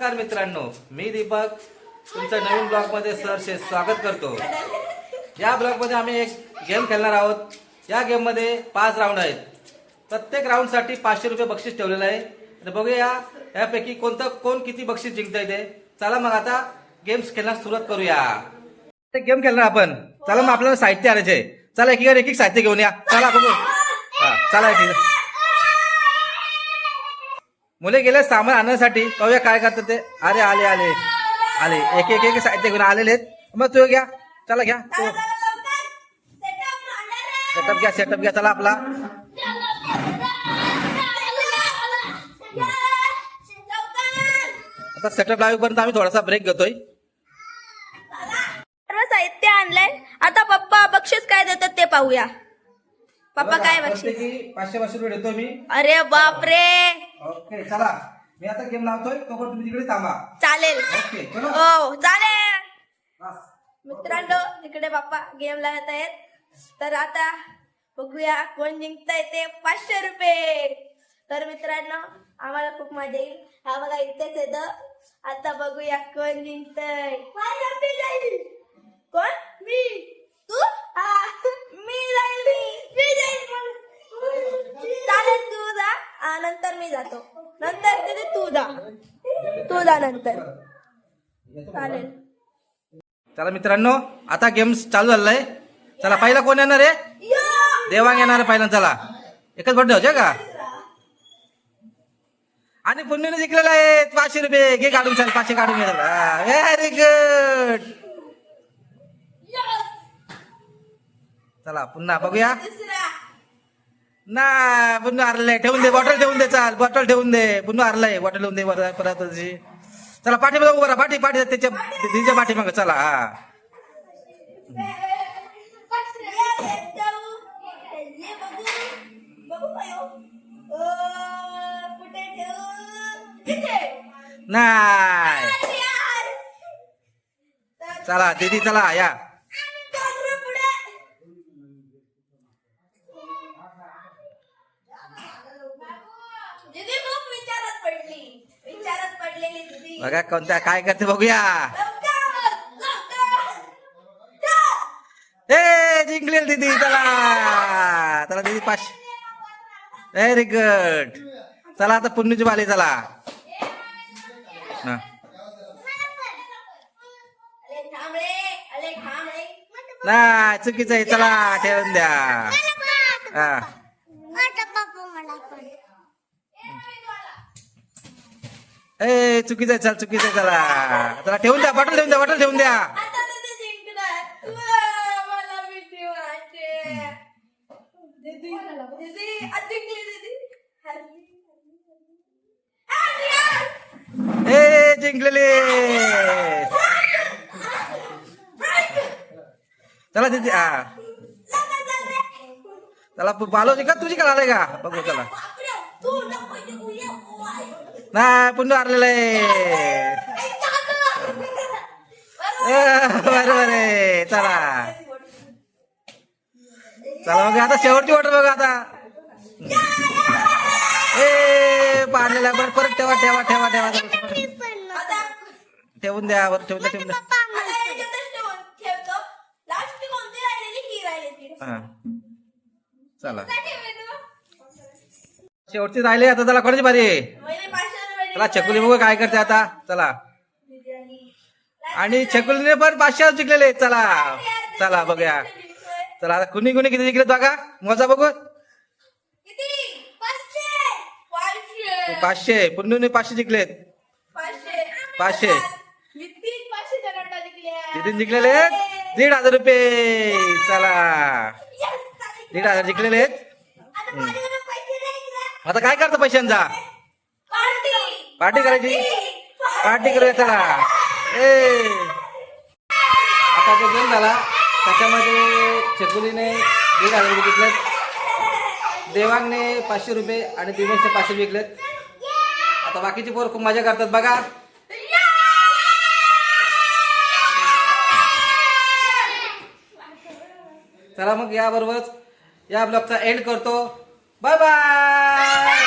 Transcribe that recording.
नमस्कार मित्रांनो, मी दीपक तुमच्या नवीन ब्लॉग मध्ये सहर्ष स्वागत करतो। या ब्लॉग मध्ये आम्ही एक गेम खेळणार आहोत। या गेम मध्ये 5 राऊंड आहेत। प्रत्येक राऊंड साठी 500 रुपये बक्षीस ठेवलेलं आहे। तर बघूया यापैकी कोण किती बक्षीस जिंकतंय ते। चला मग आता गेम्स खेळण्यास सुरुवात करूया। गेम खेळणार आपण। चला मग आपल्याला साहित्य आणायचे। चला एक साहित्य घेऊन या। चला बघू। चला ठीक आहे। मुले गेले सामान आणण्यासाठी। पाहूया काय करतात ते। अरे आले आले आले एक साहित्य घेऊन आलेले आहेत। मग तू घ्या। चला घ्या सेटअप घ्या चला आपला। आता सेटअप लावेपर्यंत आम्ही थोडासा ब्रेक घेतोय। सर्व साहित्य आणलंय। आता पप्पा बक्षीस काय देतात ते पाहूया। पप्पा काय बक्षीस? 500 रुपये देतो मी। अरे बापरे। ओके चला मी आता गेम लावतोय तोपर्यंत तुम्ही तिकडे थांबा। चालेल। ओके चलो। हो चालेल। मित्रांनो इकडे पप्पा गेम लावत आहेत। तर आता बघूया कोण जिंकतंय ते 500 रुपये। तर मित्रांनो आम्हाला खूप मजा येईल। हा बघा इथेच येतं। आता बघूया कोण जिंकतंय। कोण? मी। तू? मी जाईल। चालेल तू जा नंतर मी जातो। नंतर तिथे तू जा नंतर। चालेल। चला मित्रांनो आता गेम्स चालू झालाय। चला पहिला कोण येणार आहे? देवांग येणार पहिला। चला एकच बर्थडे होते का? आणि पुण्यने जिंकलेला आहे 500 रुपये। घे काढून चल 500 काढून घे। Very good. चला पुन्हा बघूया। ना पुन्हा हरलंय। ठेवून दे बॉटल ठेवून दे। चाल बॉटल ठेवून दे। पुन्हा हरलंय बॉटल ठेवून दे परत। चला पाठी बघू बरं पाठी त्याच्या तिच्या पाठी मग चला। नाही चला दीदी चला या। बघा कोणत्या काय करते बघूया। ए जिंकलेल दीदी। चला दीदी 500। Very good. चला आता पुण्यची बाली चला। नाही चुकीचं आहे। चला ठेवून द्या। ए चुकीचं आहे। चल चुकीचं आहे। चला ठेवून द्या बॉटल ठेवून द्या। ए जिंकलेले। चला दीदी चला बालोजी का तुझी का आलाय का बघू। चला नाही पुन्हा हरलेलं आहे। बरोबर आहे। चला बघा आता शेवटची ऑर्डर बघा आता। ए पाडलेला परत ठेवा ठेवून द्या ठेवून द्या। चला शेवटची राहिले आता। त्याला कोणाची बारी आहे? चला चकुली बघू काय करते आता। चला आणि चकुलीने पण 500 जिंकलेले। चला बघूया। चला आता कुणी किती जिंकलेत बघा मोजा बघू। 500 पुण्यने 500 जिंकलेत। 500 तिथे जिंकलेले 1,500 रुपये। चला 1,500 जिंकलेले आहेत। आता काय करतो पैशांचा? पार्टी करायची। पार्टी करूया चला। आता जो गेम झाला त्याच्यामध्ये चकुलीने 1,500 रुपये जिंकलेत। देवांगने 500 रुपये आणि दिवेशने 500 जिंकलेत। आता बाकीची पोर खूप मजा करतात बघा। चला मग याबरोबरच या ब्लॉगचा एंड करतो। Bye bye.